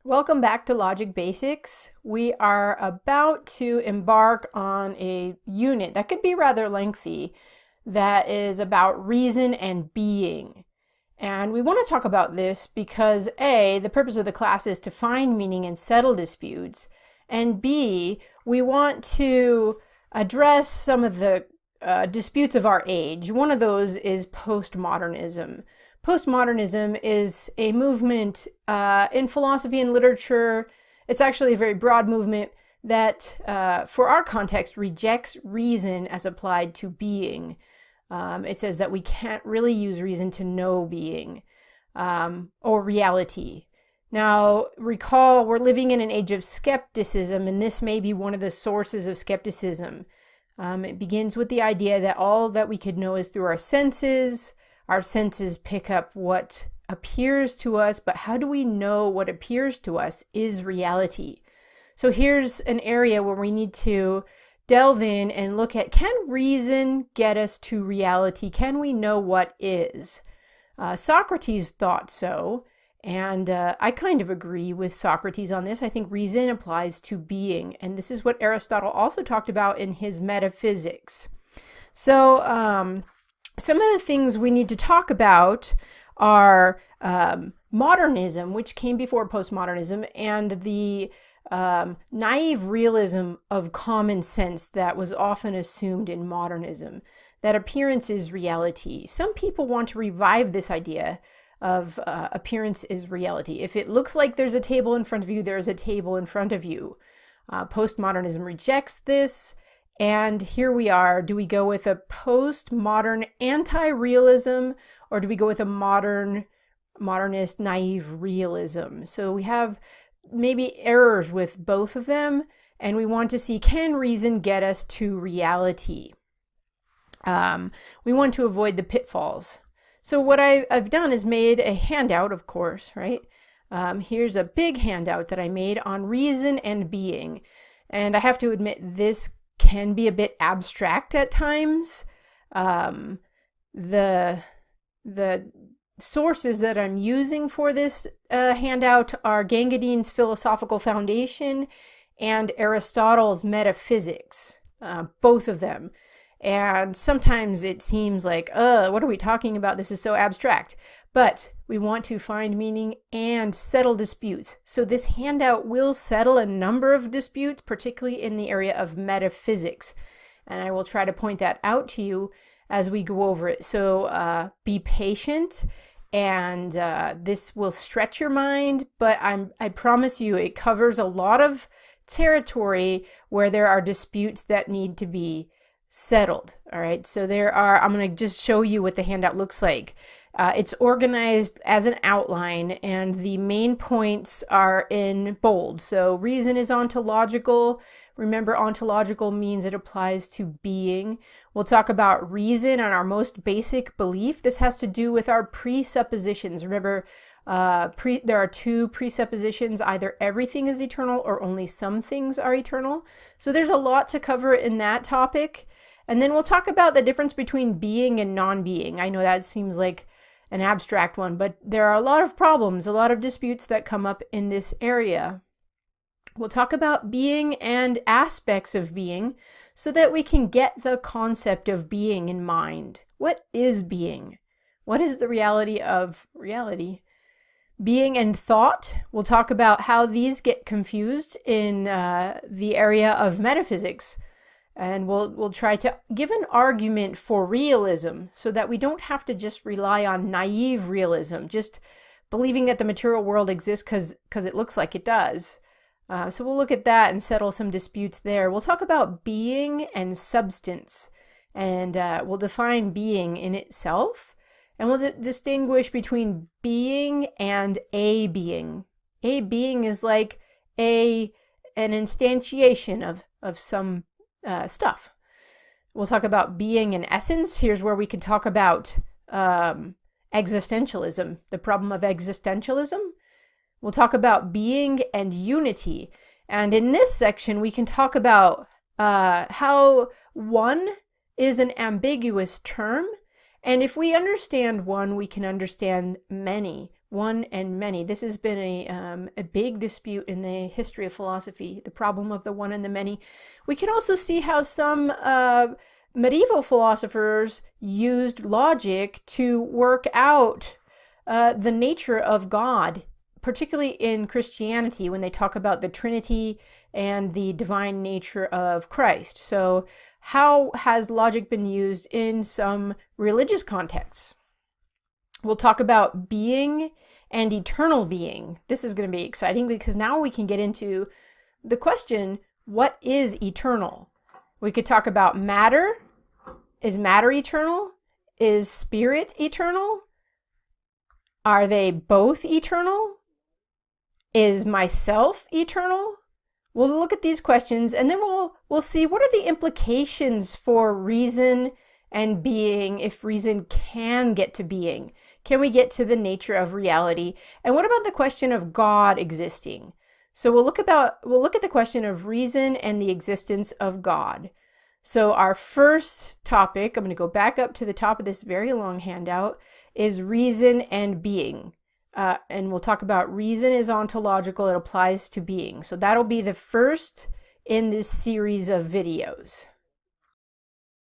Welcome back to Logic Basics. We are about to embark on a unit that could be rather lengthy that is about reason and being. And we want to talk about this because A, the purpose of the class is to find meaning and settle disputes, and B, we want to address some of the disputes of our age. One of those is postmodernism. Postmodernism is a movement in philosophy and literature. It's actually a very broad movement that, for our context, rejects reason as applied to being. It says that we can't really use reason to know being or reality. Now, recall, we're living in an age of skepticism, and this may be one of the sources of skepticism. It begins with the idea that all that we could know is through our senses. Our senses pick up what appears to us, but how do we know what appears to us is reality? So here's an area where we need to delve in and look at, can reason get us to reality? Can we know what is? Socrates thought so, and I kind of agree with Socrates on this. I think reason applies to being, and this is what Aristotle also talked about in his Metaphysics. So, some of the things we need to talk about are modernism, which came before postmodernism, and the naive realism of common sense that was often assumed in modernism, that appearance is reality. Some people want to revive this idea of appearance is reality. If it looks like there's a table in front of you, there's a table in front of you. Postmodernism rejects this. And here we are. Do we go with a postmodern anti-realism, or do we go with a modernist naive realism? So we have maybe errors with both of them, and we want to see, can reason get us to reality? We want to avoid the pitfalls. So what I've done is made a handout, of course, right? Here's a big handout that I made on reason and being. And I have to admit, this can be a bit abstract at times. The sources that I'm using for this handout are Gangadean's Philosophical Foundation and Aristotle's Metaphysics, both of them. And sometimes it seems like, what are we talking about? This is so abstract. But we want to find meaning and settle disputes. So this handout will settle a number of disputes, particularly in the area of metaphysics. And I will try to point that out to you as we go over it. So be patient, and this will stretch your mind, but I promise you it covers a lot of territory where there are disputes that need to be settled. All right, so I'm going to just show you what the handout looks like. It's organized as an outline, and the main points are in bold. So reason is ontological. Remember, ontological means it applies to being. We'll talk about reason and our most basic belief. This has to do with our presuppositions. Remember, there are two presuppositions: either everything is eternal or only some things are eternal. So there's a lot to cover in that topic. And then we'll talk about the difference between being and non-being. I know that seems like an abstract one, but there are a lot of problems, a lot of disputes that come up in this area. We'll talk about being and aspects of being so that we can get the concept of being in mind. What is being? What is the reality of reality? Being and thought. We'll talk about how these get confused in the area of metaphysics. And we'll try to give an argument for realism so that we don't have to just rely on naive realism, just believing that the material world exists because it looks like it does. So we'll look at that and settle some disputes there. We'll talk about being and substance, and we'll define being in itself, and we'll distinguish between being and a being. A being is like an instantiation of some stuff. We'll talk about being and essence. Here's where we can talk about existentialism, the problem of existentialism. We'll talk about being and unity. And in this section, we can talk about how one is an ambiguous term. And if we understand one, we can understand many. one and many. This has been a big dispute in the history of philosophy, the problem of the one and the many. We can also see how some medieval philosophers used logic to work out the nature of God, particularly in Christianity when they talk about the Trinity and the divine nature of Christ. So how has logic been used in some religious contexts? We'll talk about being and eternal being. This is going to be exciting because now we can get into the question, what is eternal? We could talk about matter. Is matter eternal? Is spirit eternal? Are they both eternal? Is myself eternal? We'll look at these questions and then we'll see what are the implications for reason and being if reason can get to being. Can we get to the nature of reality? And what about the question of God existing? So we'll look at the question of reason and the existence of God. So our first topic, I'm going to go back up to the top of this very long handout, is reason and being. And we'll talk about reason is ontological, it applies to being. So that'll be the first in this series of videos.